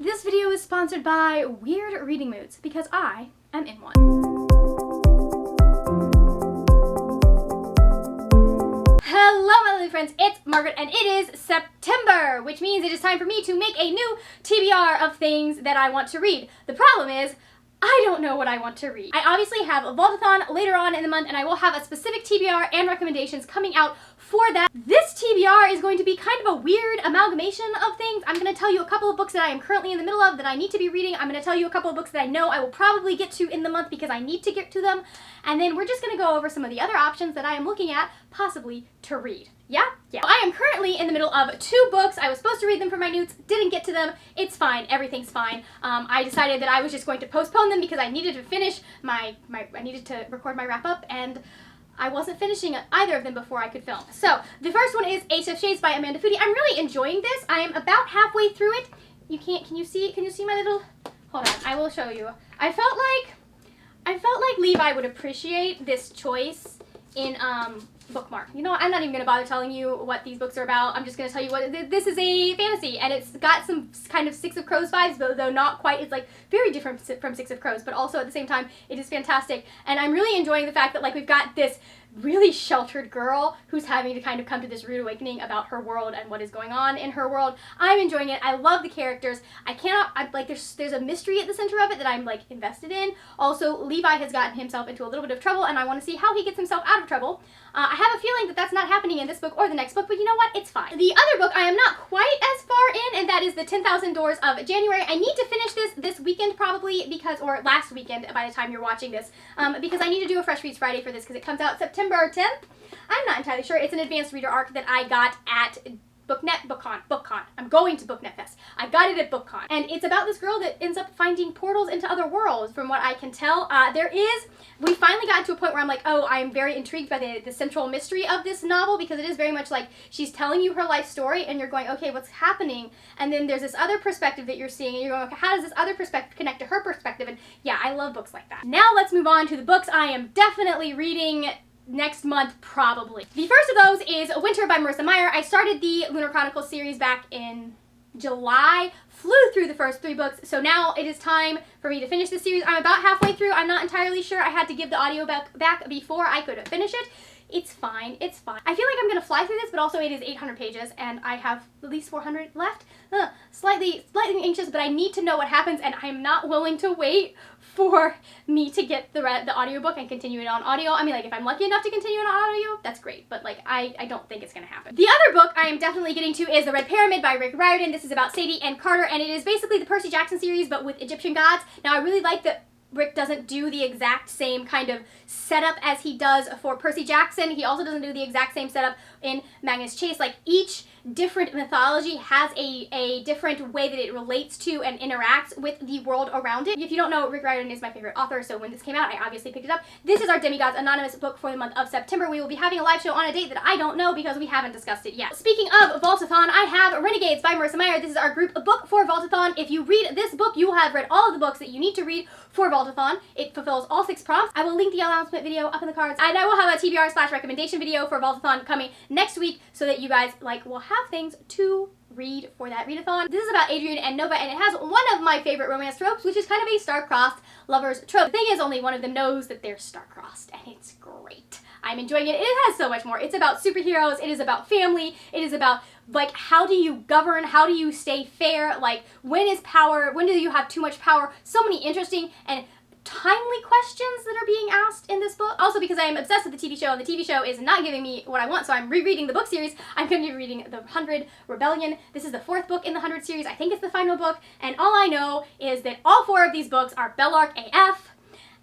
This video is sponsored by Weird Reading Moods because I am in one. Hello my lovely friends, it's Margaret and it is September, which means it is time for me to make a new TBR of things that I want to read. The problem is, I don't know what I want to read. I obviously have a Vault-a-thon later on in the month and I will have a specific TBR and recommendations coming out for that. This TBR is going to be kind of a weird amalgamation of things. I'm going to tell you a couple of books that I am currently in the middle of that I need to be reading. I'm going to tell you a couple of books that I know I will probably get to in the month because I need to get to them. And then we're just going to go over some of the other options that I am looking at possibly to read. Yeah? Yeah. I am currently in the middle of 2 books. I was supposed to read them for my notes, didn't get to them. It's fine. Everything's fine. I decided that I was just going to postpone them because I needed to finish I needed to record my wrap up and I wasn't finishing either of them before I could film. So, the first one is Ace of Shades by Amanda Foody. I'm really enjoying this. I am about halfway through it. Can you see my little, hold on, I will show you. I felt like Levi would appreciate this choice in, bookmark. You know, I'm not even going to bother telling you what these books are about. I'm just going to tell you what, this is a fantasy, and it's got some kind of Six of Crows vibes, but though not quite, it's like very different from Six of Crows, but also at the same time, it is fantastic. And I'm really enjoying the fact that like we've got this really sheltered girl who's having to kind of come to this rude awakening about her world and what is going on in her world. I'm enjoying it. I love the characters. There's a mystery at the center of it that I'm like invested in. Also, Levi has gotten himself into a little bit of trouble and I want to see how he gets himself out of trouble. I have a feeling that that's not happening in this book or the next book, but you know what? It's fine. The other book I am not quite as far in, and that is The 10,000 Doors of January. I need to finish this weekend probably or last weekend by the time you're watching this, because I need to do a Fresh Reads Friday for this because it comes out September 10th. I'm not entirely sure. It's an advanced reader arc that I got at BookCon. I'm going to BookNet Fest. I got it at BookCon. And it's about this girl that ends up finding portals into other worlds, from what I can tell. We finally got to a point where I'm like, oh, I'm very intrigued by the central mystery of this novel, because it is very much like she's telling you her life story and you're going, okay, what's happening? And then there's this other perspective that you're seeing and you're going, okay, how does this other perspective connect to her perspective? And yeah, I love books like that. Now let's move on to the books I am definitely reading next month, probably. The first of those is Winter by Marissa Meyer. I started the Lunar Chronicles series back in July, flew through the first 3 books, so now it is time for me to finish this series. I'm about halfway through. I'm not entirely sure. I had to give the audio back before I could finish it. It's fine. It's fine. I feel like I'm going to fly through this, but also it is 800 pages, and I have at least 400 left. Slightly anxious, but I need to know what happens, and I'm not willing to wait for me to get the audiobook and continue it on audio. I mean, like, if I'm lucky enough to continue it on audio, that's great, but, like, I don't think it's going to happen. The other book I am definitely getting to is The Red Pyramid by Rick Riordan. This is about Sadie and Carter, and it is basically the Percy Jackson series, but with Egyptian gods. Now, I really like that Rick doesn't do the exact same kind of setup as he does for Percy Jackson. He also doesn't do the exact same setup in Magnus Chase. Like, each different mythology has a different way that it relates to and interacts with the world around it. If you don't know, Rick Riordan is my favorite author, so when this came out, I obviously picked it up. This is our Demigods Anonymous book for the month of September. We will be having a live show on a date that I don't know because we haven't discussed it yet. Speaking of Vault-a-thon, I have Renegades by Marissa Meyer. This is our group book for Vault-a-thon. If you read this book, you will have read all of the books that you need to read for Vault-a-thon. It fulfills all 6 prompts. I will link the announcement video up in the cards, and I will have a TBR/recommendation video for Vault-a-thon coming next week so that you guys will have things to read for that readathon. This is about Adrian and Nova, and it has one of my favorite romance tropes, which is kind of a star-crossed lovers trope. The thing is, only one of them knows that they're star-crossed, and it's great. I'm enjoying it. It has so much more. It's about superheroes, it is about family, it is about, like, how do you govern, how do you stay fair, like, when do you have too much power? So many interesting and timely questions that are being asked in this book. Also, because I am obsessed with the TV show, and the TV show is not giving me what I want, so I'm rereading the book series. I'm going to be reading The 100 Rebellion. This is the 4th book in the 100 series. I think it's the final book, and all I know is that all 4 of these books are Bellark AF,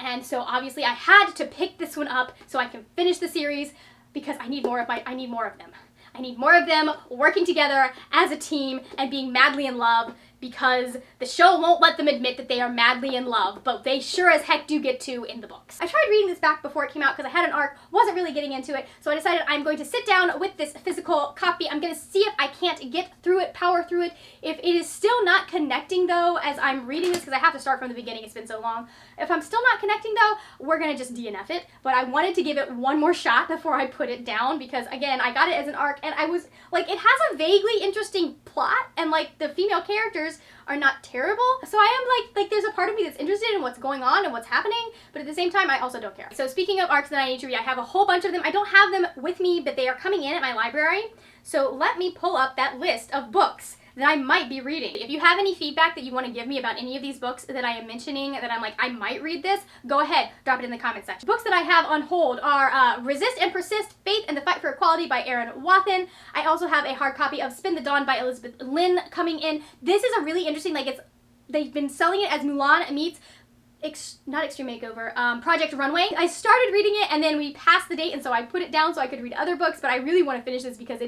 and so obviously I had to pick this one up so I can finish the series because I need more of them. I need more of them working together as a team and being madly in love, because the show won't let them admit that they are madly in love, but they sure as heck do get to in the books. I tried reading this back before it came out because I had an arc, wasn't really getting into it, so I decided I'm going to sit down with this physical copy. I'm going to see if I can't get through it, power through it. If it is still not connecting though, as I'm reading this, because I have to start from the beginning, it's been so long. If I'm still not connecting though, we're going to just DNF it, but I wanted to give it one more shot before I put it down, because again, I got it as an arc, and I was, like, it has a vaguely interesting plot, and like, the female characters characters are not terrible. So I am like there's a part of me that's interested in what's going on and what's happening, but at the same time I also don't care. So speaking of arcs that I need to read, I have a whole bunch of them. I don't have them with me, but they are coming in at my library. So let me pull up that list of books that I might be reading. If you have any feedback that you want to give me about any of these books that I am mentioning, that I'm like, I might read this, go ahead, drop it in the comment section. Books that I have on hold are Resist and Persist, Faith and the Fight for Equality by Erin Wathen. I also have a hard copy of Spin the Dawn by Elizabeth Lynn coming in. This is a really interesting, they've been selling it as Mulan meets not Extreme Makeover, Project Runway. I started reading it and then we passed the date, and so I put it down so I could read other books, but I really want to finish this because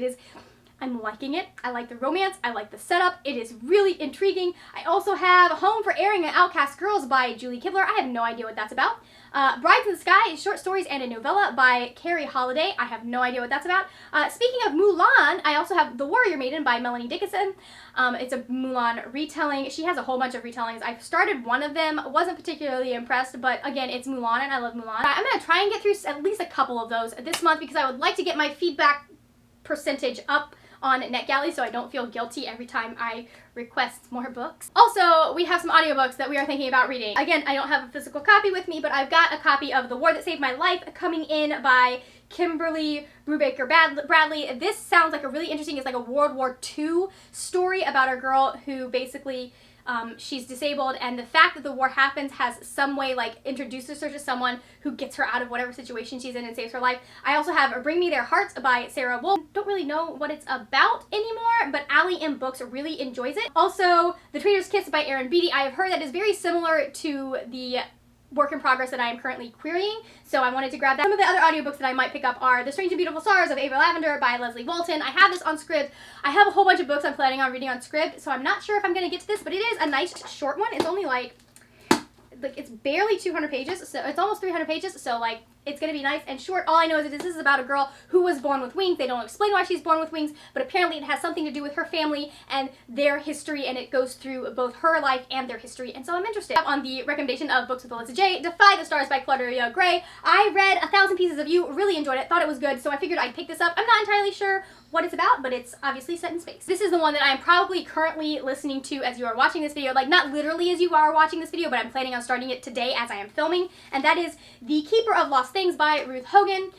I'm liking it. I like the romance. I like the setup. It is really intriguing. I also have Home for Erring and Outcast Girls by Julie Kibler. I have no idea what that's about. Brides in the Sky, short stories and a novella by Carrie Holiday. I have no idea what that's about. Speaking of Mulan, I also have The Warrior Maiden by Melanie Dickinson. It's a Mulan retelling. She has a whole bunch of retellings. I've started one of them, wasn't particularly impressed, but again, it's Mulan and I love Mulan. I'm going to try and get through at least a couple of those this month because I would like to get my feedback percentage up on NetGalley so I don't feel guilty every time I request more books. Also, we have some audiobooks that we are thinking about reading. Again, I don't have a physical copy with me, but I've got a copy of The War That Saved My Life coming in by Kimberly Brubaker Bradley. This sounds like a really interesting, it's like a World War II story about a girl who basically she's disabled, and the fact that the war happens has some way introduces her to someone who gets her out of whatever situation she's in and saves her life. I also have Bring Me Their Hearts by Sarah Wolf. Don't really know what it's about anymore, but Allie M Books really enjoys it. Also, The Traitor's Kiss by Erin Beatty. I have heard that is very similar to the work in progress that I am currently querying, so I wanted to grab that. Some of the other audiobooks that I might pick up are The Strange and Beautiful Stars of Ava Lavender by Leslie Walton. I have this on Scribd. I have a whole bunch of books I'm planning on reading on Scribd, so I'm not sure if I'm going to get to this, but it is a nice short one. It's only it's barely 200 pages, so it's almost 300 pages, so it's going to be nice and short. All I know is that this is about a girl who was born with wings. They don't explain why she's born with wings, but apparently it has something to do with her family and their history, and it goes through both her life and their history, and so I'm interested. On the recommendation of Books with Alyssa J, Defy the Stars by Claudia Gray. I read 1,000 Pieces of You, really enjoyed it, thought it was good, so I figured I'd pick this up. I'm not entirely sure what it's about, but it's obviously set in space. This is the one that I'm probably currently listening to as you are watching this video, not literally as you are watching this video, but I'm planning on starting it today as I am filming, and that is The Keeper of Lost Things by Ruth Hogan.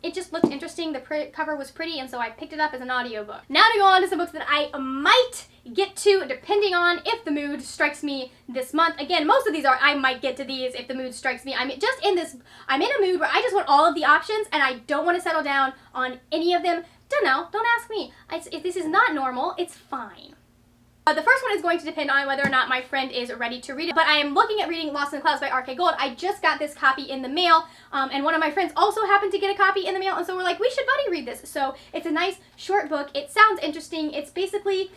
It just looked interesting, the cover was pretty, and so I picked it up as an audiobook. Now to go on to some books that I might get to depending on if the mood strikes me this month. Again, most of these are I might get to these if the mood strikes me. I'm in a mood where I just want all of the options and I don't want to settle down on any of them. Don't know, don't ask me. If this is not normal, it's fine. The first one is going to depend on whether or not my friend is ready to read it, but I am looking at reading Lost in the Clouds by R.K. Gold. I just got this copy in the mail, and one of my friends also happened to get a copy in the mail, and so we're like, we should buddy read this. So it's a nice short book. It sounds interesting. It's basically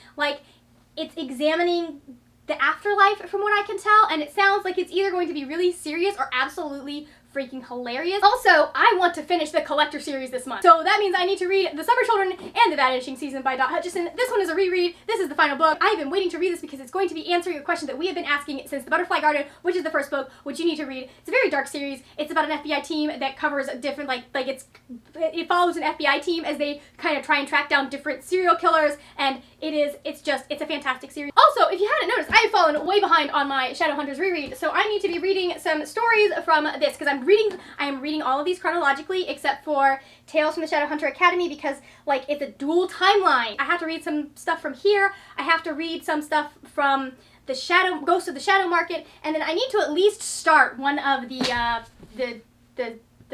it's examining the afterlife from what I can tell, and it sounds like it's either going to be really serious or absolutely freaking hilarious. Also, I want to finish the Collector series this month, so that means I need to read The Summer Children and The Vanishing Season by Dot Hutchison. This one is a reread. This is the final book. I've been waiting to read this because it's going to be answering a question that we have been asking since The Butterfly Garden, which is the first book, which you need to read. It's a very dark series. It's about an FBI team that covers different, it follows an FBI team as they kind of try and track down different serial killers, and it's a fantastic series. Also, if you hadn't noticed, I have fallen way behind on my Shadowhunters reread, so I need to be reading some stories from this, because I am reading all of these chronologically except for Tales from the Shadowhunter Academy, because it's a dual timeline. I have to read some stuff from here, I have to read some stuff from the Ghost of the Shadow Market, and then I need to at least start one of the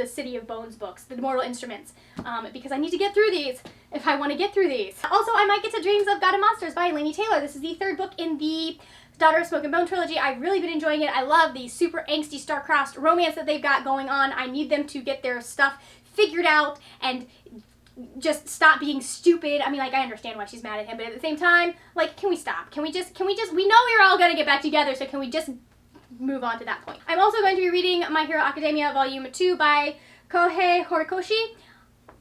City of Bones books, the Mortal Instruments, because I need to get through these if I want to get through these. Also, I might get to Dreams of God and Monsters by Laini Taylor. This is the third book in the Daughter of Smoke and Bone trilogy. I've really been enjoying it. I love the super angsty star-crossed romance that they've got going on. I need them to get their stuff figured out and just stop being stupid. I understand why she's mad at him, but at the same time, can we stop? Can we just, we know we're all gonna get back together, so can we just move on to that point? I'm also going to be reading My Hero Academia Volume 2 by Kohei Horikoshi,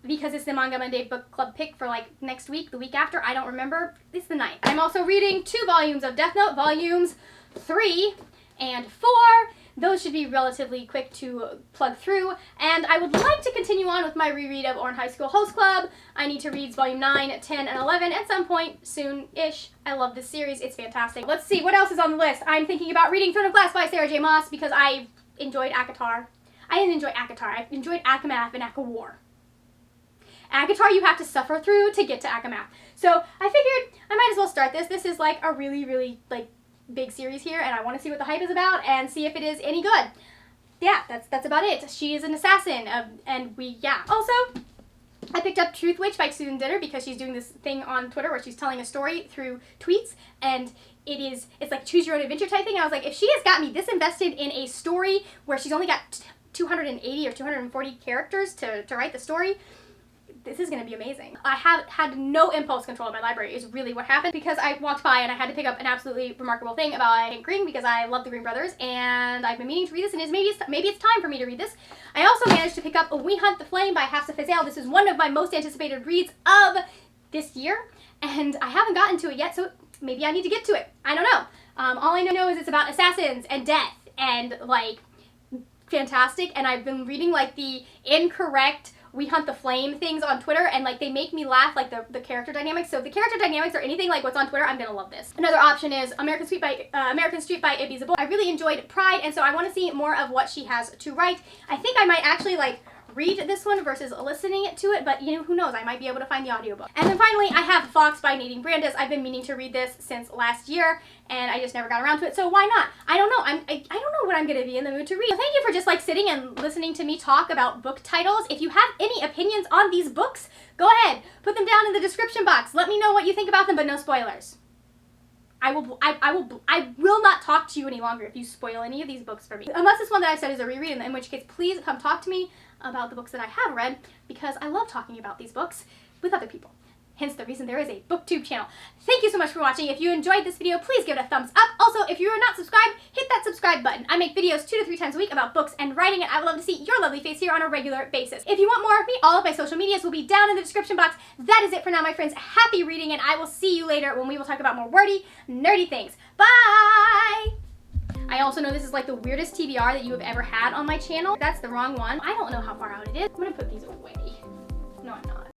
because it's the Manga Monday book club pick for next week, the week after, I don't remember. It's the 9th. I'm also reading 2 volumes of Death Note, volumes 3 and 4. those should be relatively quick to plug through. And I would like to continue on with my reread of Orange High School Host Club. I need to read Volume 9, 10, and 11 at some point soon-ish. I love this series. It's fantastic. Let's see, what else is on the list? I'm thinking about reading Throne of Glass by Sarah J. Maas because I enjoyed ACOTAR. I didn't enjoy ACOTAR. I enjoyed ACOMAF and ACOWAR. ACOTAR you have to suffer through to get to ACOMAF. So I figured I might as well start this. This is like a really, really like big series here, and I want to see what the hype is about and see if it is any good. Yeah, that's about it. She is an assassin, and Also, I picked up Truth Witch by Susan Ditter because she's doing this thing on Twitter where she's telling a story through tweets, and it's like choose your own adventure type thing. I was like, if she has got me this invested in a story where she's only got 280 or 240 characters to write the story, this is going to be amazing. I have had no impulse control of my library is really what happened, because I walked by and I had to pick up an absolutely remarkable thing about Hank Green because I love the Green Brothers, and I've been meaning to read this, and maybe it's time for me to read this. I also managed to pick up We Hunt the Flame by Hafsa Fazail. This is one of my most anticipated reads of this year, and I haven't gotten to it yet, so maybe I need to get to it. I don't know. All I know is it's about assassins and death and like fantastic, and I've been reading like the incorrect We Hunt the Flame things on Twitter, and like they make me laugh, like the character dynamics. So if the character dynamics are anything like what's on Twitter, I'm gonna love this. Another option is American Street by Ibby Zabor. I really enjoyed Pride, and so I want to see more of what she has to write. I think I might actually like read this one versus listening to it, but you know, who knows, I might be able to find the audiobook. And then finally, I have Fox by Nadine Brandes. I've been meaning to read this since last year, and I just never got around to it, so why not? I don't know. I don't know what I'm gonna be in the mood to read. So thank you for just like sitting and listening to me talk about book titles. If you have any opinions on these books, go ahead, put them down in the description box. Let me know what you think about them, but no spoilers. I will not talk to you any longer if you spoil any of these books for me. Unless this one that I've said is a reread, in which case please come talk to me about the books that I have read, because I love talking about these books with other people. Hence the reason there is a booktube channel. Thank you so much for watching. If you enjoyed this video, please give it a thumbs up. Also, if you are not subscribed, hit that subscribe button. I make videos 2 to 3 times a week about books and writing, and I would love to see your lovely face here on a regular basis. If you want more of me, all of my social medias will be down in the description box. That is it for now, my friends. Happy reading, and I will see you later when we will talk about more wordy, nerdy things. Bye! I also know this is like the weirdest TBR that you have ever had on my channel. That's the wrong one. I don't know how far out it is. I'm gonna put these away. No, I'm not.